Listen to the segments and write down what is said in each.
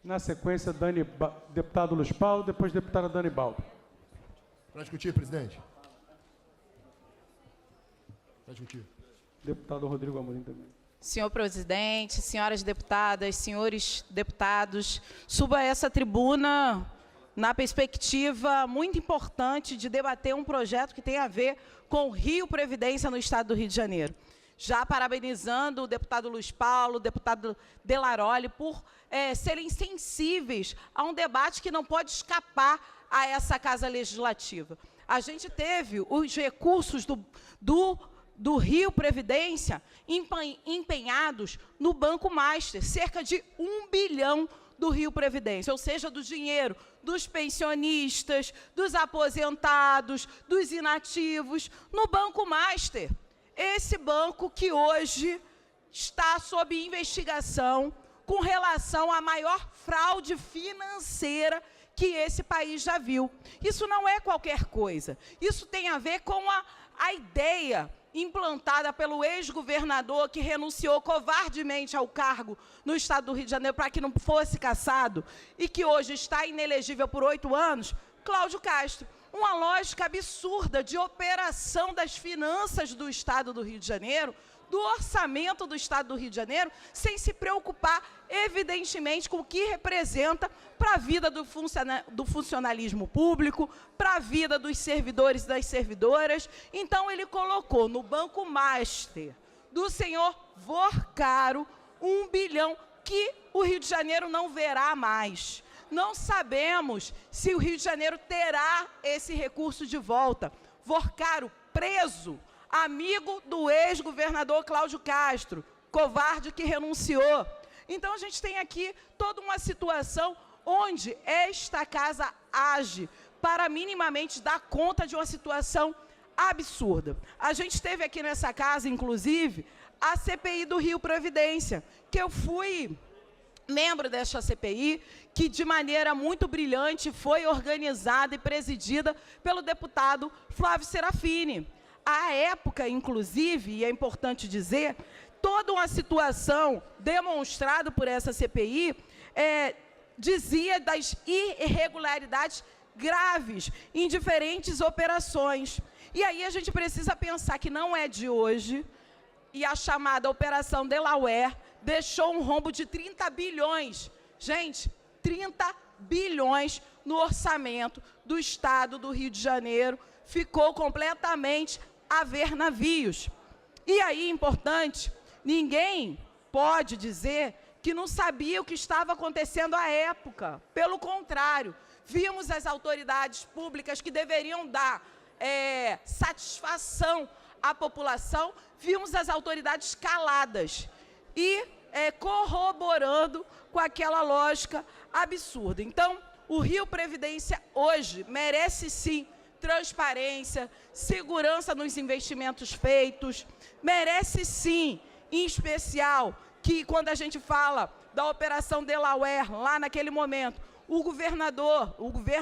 Na sequência, deputado Luiz Paulo, depois deputada Dani Baldo. Para discutir, presidente. Para discutir. Deputado Rodrigo Amorim também. Senhor presidente, senhoras deputadas, senhores deputados, subo a essa tribuna na perspectiva muito importante de debater um projeto que tem a ver com o Rio Previdência no estado do Rio de Janeiro. Já parabenizando o deputado Luiz Paulo, o deputado Delaroli, por serem sensíveis a um debate que não pode escapar a essa Casa Legislativa. A gente teve os recursos do Rio Previdência empenhados no Banco Master, cerca de 1 bilhão do Rio Previdência, ou seja, do dinheiro dos pensionistas, dos aposentados, dos inativos, no Banco Master. Esse banco que hoje está sob investigação com relação à maior fraude financeira que esse país já viu. Isso não é qualquer coisa. Isso tem a ver com a ideia implantada pelo ex-governador que renunciou covardemente ao cargo no estado do Rio de Janeiro para que não fosse cassado e que hoje está inelegível por 8 anos, Cláudio Castro. Uma lógica absurda de operação das finanças do estado do Rio de Janeiro, do orçamento do estado do Rio de Janeiro, sem se preocupar, evidentemente, com o que representa para a vida do funcionalismo público, para a vida dos servidores e das servidoras. Então, ele colocou no Banco Master do senhor Vorcaro 1 bilhão que o Rio de Janeiro não verá mais. Não sabemos se o Rio de Janeiro terá esse recurso de volta. Vorcaro, preso, amigo do ex-governador Cláudio Castro, covarde que renunciou. Então, a gente tem aqui toda uma situação onde esta casa age para minimamente dar conta de uma situação absurda. A gente teve aqui nessa casa, inclusive, a CPI do Rio Previdência, que eu fui membro desta CPI, que de maneira muito brilhante foi organizada e presidida pelo deputado Flávio Serafini. À época, inclusive, e é importante dizer, toda uma situação demonstrada por essa CPI dizia das irregularidades graves em diferentes operações. E aí a gente precisa pensar que não é de hoje, e a chamada Operação Delaware deixou um rombo de 30 bilhões. Gente, 30 bilhões no orçamento do estado do Rio de Janeiro, ficou completamente a ver navios. E aí, importante, ninguém pode dizer que não sabia o que estava acontecendo à época. Pelo contrário, vimos as autoridades públicas que deveriam dar satisfação à população, vimos as autoridades caladas e corroborando com aquela lógica absurda. Então, o Rio Previdência hoje merece sim transparência, segurança nos investimentos feitos, merece sim, em especial, que quando a gente fala da Operação Delaware, lá naquele momento, o governo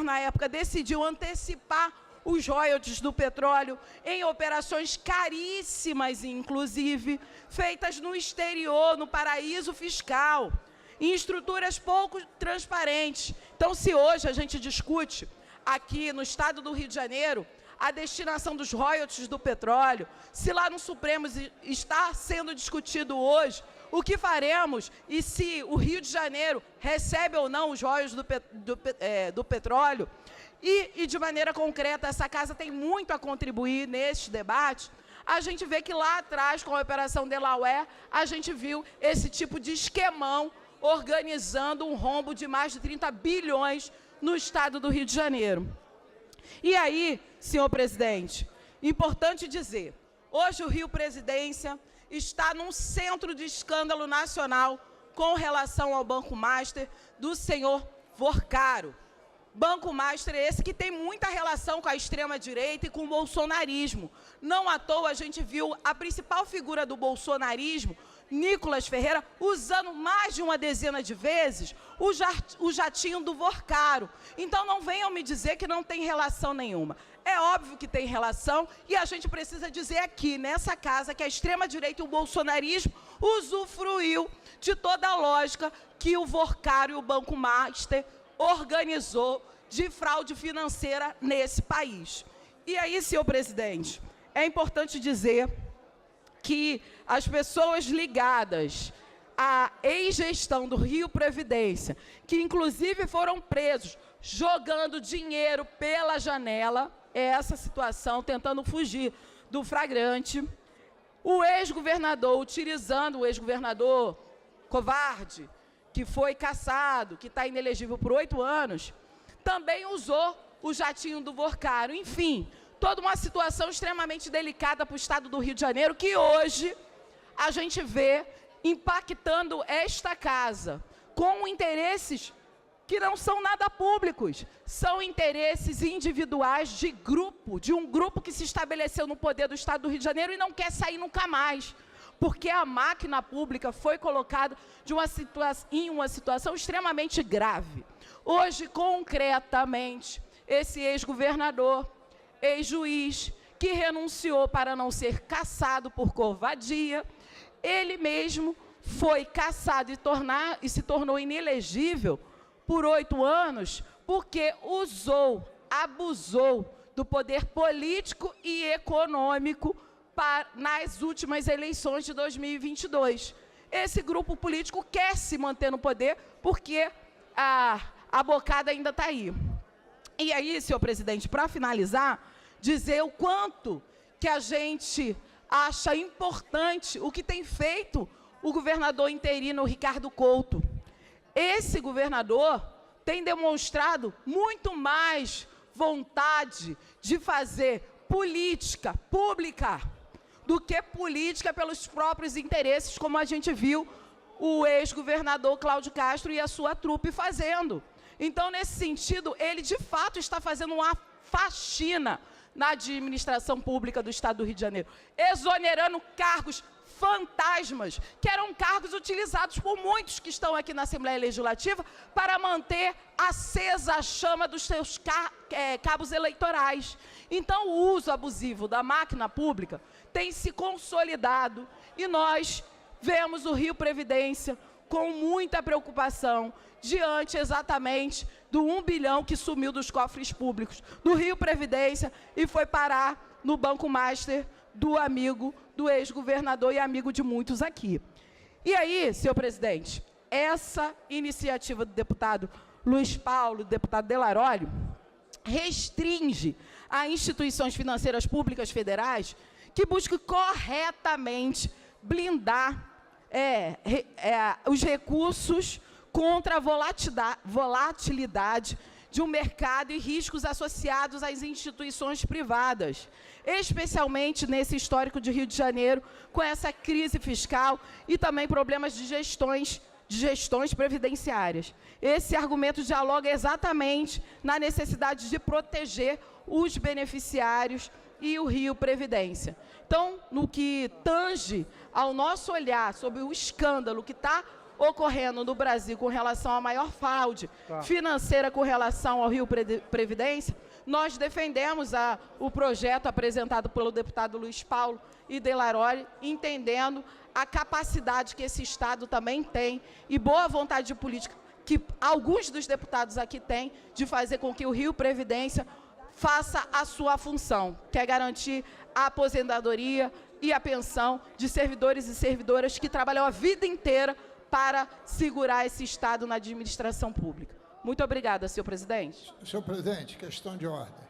na época decidiu antecipar os royalties do petróleo em operações caríssimas, inclusive, feitas no exterior, no paraíso fiscal, em estruturas pouco transparentes. Então, se hoje a gente discute aqui no estado do Rio de Janeiro a destinação dos royalties do petróleo, se lá no Supremo está sendo discutido hoje o que faremos e se o Rio de Janeiro recebe ou não os royalties do petróleo, e de maneira concreta essa casa tem muito a contribuir neste debate, a gente vê que lá atrás, com a Operação Delaware, a gente viu esse tipo de esquemão organizando um rombo de mais de 30 bilhões no estado do Rio de Janeiro. E aí, senhor presidente, importante dizer, hoje o Rio Previdência está num centro de escândalo nacional com relação ao Banco Master do senhor Vorcaro. Banco Master é esse que tem muita relação com a extrema-direita e com o bolsonarismo. Não à toa a gente viu a principal figura do bolsonarismo, Nicolas Ferreira, usando mais de uma dezena de vezes o jatinho do Vorcaro. Então não venham me dizer que não tem relação nenhuma. É óbvio que tem relação e a gente precisa dizer aqui, nessa casa, que a extrema-direita e o bolsonarismo usufruiu de toda a lógica que o Worcaro e o Banco Master organizou de fraude financeira nesse país. E aí, senhor presidente, é importante dizer que as pessoas ligadas à ex-gestão do Rio Previdência, que inclusive foram presos jogando dinheiro pela janela, essa situação, tentando fugir do flagrante, o ex-governador, utilizando o ex-governador covarde, que foi cassado, que está inelegível por 8 anos, também usou o jatinho do Worcaro. Enfim, toda uma situação extremamente delicada para o estado do Rio de Janeiro, que hoje a gente vê impactando esta casa, com interesses que não são nada públicos, são interesses individuais de grupo, de um grupo que se estabeleceu no poder do estado do Rio de Janeiro e não quer sair nunca mais, porque a máquina pública foi colocada em uma situação extremamente grave. Hoje, concretamente, esse ex-governador, ex-juiz, que renunciou para não ser cassado por covardia, ele mesmo foi cassado e se tornou inelegível por 8 anos, porque abusou do poder político e econômico nas últimas eleições de 2022. Esse grupo político quer se manter no poder porque a bocada ainda está aí. E aí, senhor presidente, para finalizar, dizer o quanto que a gente acha importante o que tem feito o governador interino Ricardo Couto. Esse governador tem demonstrado muito mais vontade de fazer política pública do que política pelos próprios interesses, como a gente viu o ex-governador Cláudio Castro e a sua trupe fazendo. Então, nesse sentido, ele de fato está fazendo uma faxina na administração pública do estado do Rio de Janeiro, exonerando cargos fantasmas, que eram cargos utilizados por muitos que estão aqui na Assembleia Legislativa para manter acesa a chama dos seus cabos eleitorais. Então, o uso abusivo da máquina pública tem se consolidado e nós vemos o Rio Previdência com muita preocupação diante exatamente do 1 bilhão que sumiu dos cofres públicos do Rio Previdência e foi parar no Banco Master do amigo do ex-governador e amigo de muitos aqui. E aí, senhor presidente, essa iniciativa do deputado Luiz Paulo, do deputado Delaroli, restringe a instituições financeiras públicas federais que busquem corretamente blindar os recursos contra a volatilidade de um mercado e riscos associados às instituições privadas, especialmente nesse histórico de Rio de Janeiro, com essa crise fiscal e também problemas de gestões previdenciárias. Esse argumento dialoga exatamente na necessidade de proteger os beneficiários e o Rio Previdência. Então, no que tange ao nosso olhar sobre o escândalo que está ocorrendo no Brasil com relação à maior fraude financeira com relação ao Rio Previdência, nós defendemos o projeto apresentado pelo deputado Luiz Paulo e Delaroli, entendendo a capacidade que esse Estado também tem e boa vontade política que alguns dos deputados aqui têm de fazer com que o Rio Previdência faça a sua função, que é garantir a aposentadoria e a pensão de servidores e servidoras que trabalham a vida inteira para segurar esse Estado na administração pública. Muito obrigada, senhor presidente. Senhor presidente, questão de ordem.